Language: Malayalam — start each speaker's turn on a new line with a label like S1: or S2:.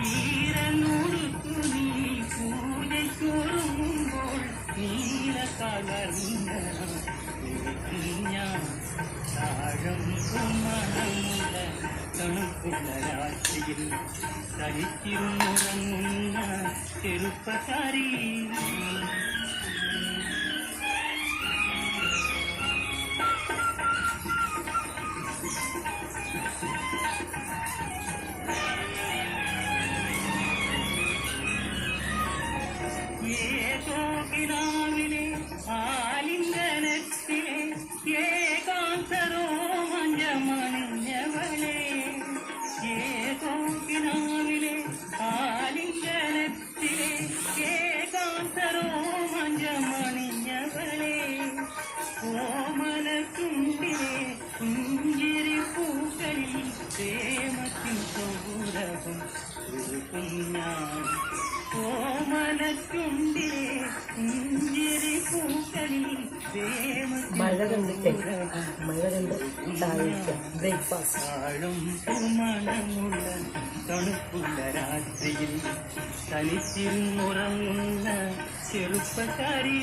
S1: ഈരനൂടുത്തു നീ പൂജയ്ക്കൊരുങ്ങുമ്പോൾ നീലക്കാർവർണ്ണ ഞാൻ താഴം മണമുള്ള തണുപ്പുള്ള രാത്രിയിൽ തനിച്ചിരുന്നുറങ്ങുന്ന ചെറുപ്പക്കാരി ഏതോ കിനാവിലെ ആലിംഗനത്തിലെ ഏകാന്തരോമഞ്ചമണിഞ്ഞവളെ ഏതോ കിനാവിലെ ആലിംഗനത്തിലെ ഏകാന്തരോമഞ്ചമണിഞ്ഞവളെ ഓമനത്തുണ്ടിലെ പുഞ്ചിരി പൂക്കളിൽ പ്രേമത്തിൻ സൗരഭം ഞാൻ ഓമനത്തുണ്ടിലെ പുഞ്ചിരി പൂക്കളിൽ
S2: മഴ കണ്ട് ബ്രേക്ക്ഫാസ്റ്റ്
S1: മണമുള്ള തണുപ്പുള്ള രാത്രിയിൽ തനിച്ചിരുന്നുറങ്ങുന്ന ചെറുപ്പക്കാരി.